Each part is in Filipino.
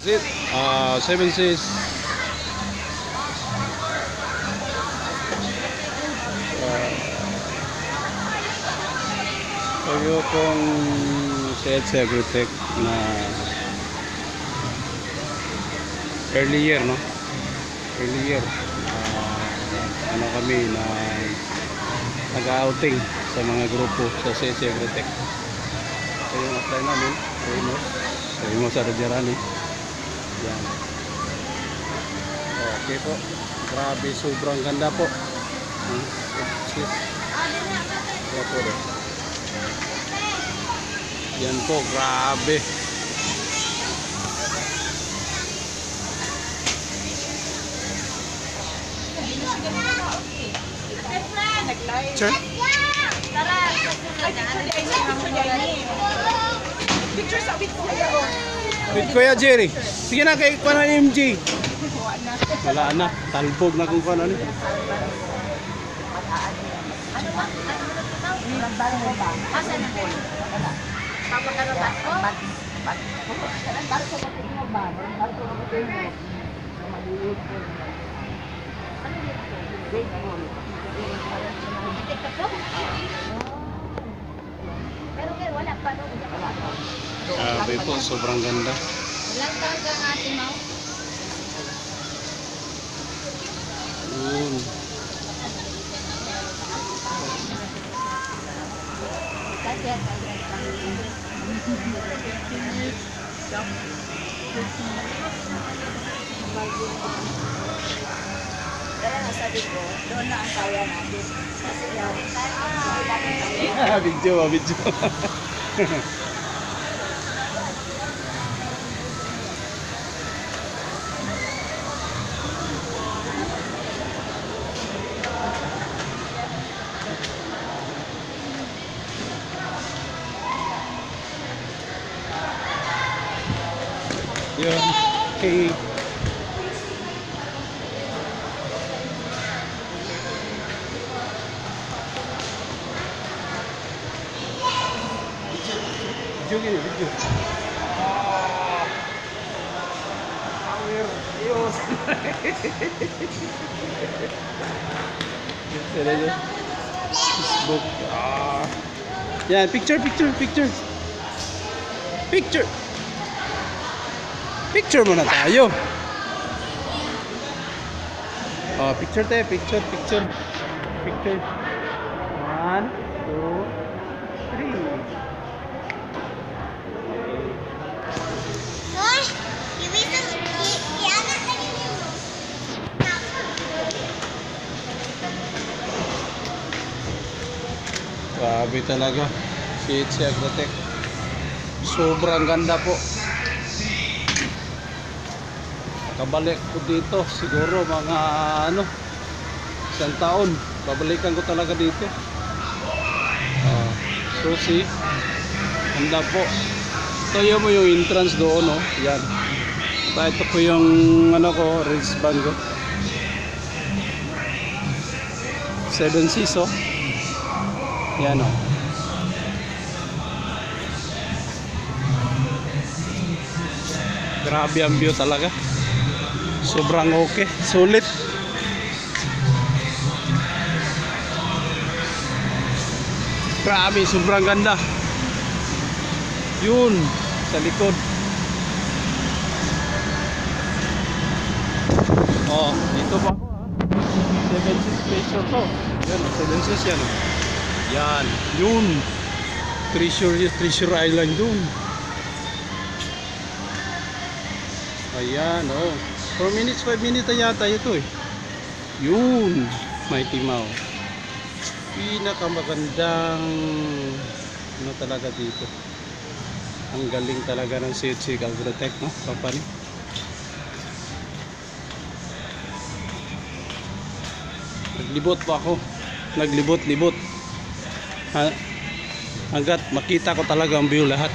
Is it? 7 6. Toyotong CHC Agrotech na earlier, no? Earlier. Ano kami na nag-outing sa mga grupo sa CHC Agrotech. Ito yung apply namin. Ramos Arajarani. Yan. Okay po. Grabe, sobrang ganda po. Yan po rin. Yan po, grabe. Sure? With Kuya Jerry. Sige na, kay Kuya MG. Wala na, talbog na kung ano. Grabe po, sobrang ganda. Ilang taon ka nga si Mau? Kaya nga sabi ko, doon na ang kaya natin. Kasi yan, Video. Yun. Okay. Video. Dios. Facebook. Yan, picture. Picture muna tayo. Picture tayo, picture. 1, 2, 3. Grabe talaga. CHC Agrotech. Sobrang ganda po. Kabalik ko dito siguro mga isang taon. Babalikan ko talaga dito. Susi. Ganda po. Ito mo yung entrance doon, no? Yan. Ito po yung wristband ko. 7 6, oh. Yan, oh. Grabe ang view talaga. Sobrang okay. Sulit. Grabe, sobrang ganda. Yun, sa likod. Dito pa ako, 7-6 peso to. Yan, 7-6 yan. Yan, yun. Treasure Island dun. Ayan, 4 minutes, 5 minutes na yata ito eh. Yun, Mighty Mau. Pinakamagandang talaga dito. Ang galing talaga ng CHC Agrotech, no? Company. Naglibot pa ako. Naglibot-libot. Hanggat makita ko talaga ang view lahat.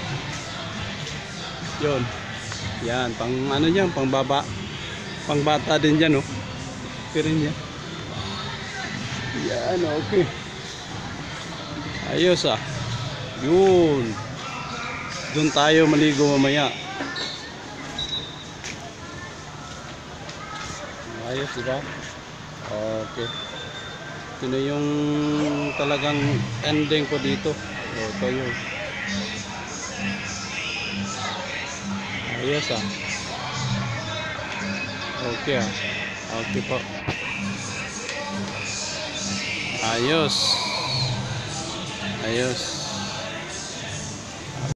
Yun. Yan, pang yan, pang baba. Pang bata din yan, no? Okay rin yan. Yan, okay. Ayos, Yun. Doon tayo maligo mamaya. Ayos, di ba? Okay. Ito na yung talagang ending ko dito. Ito yun. Ayos ah. Okay ah. Okay po. Ayos. Ayos.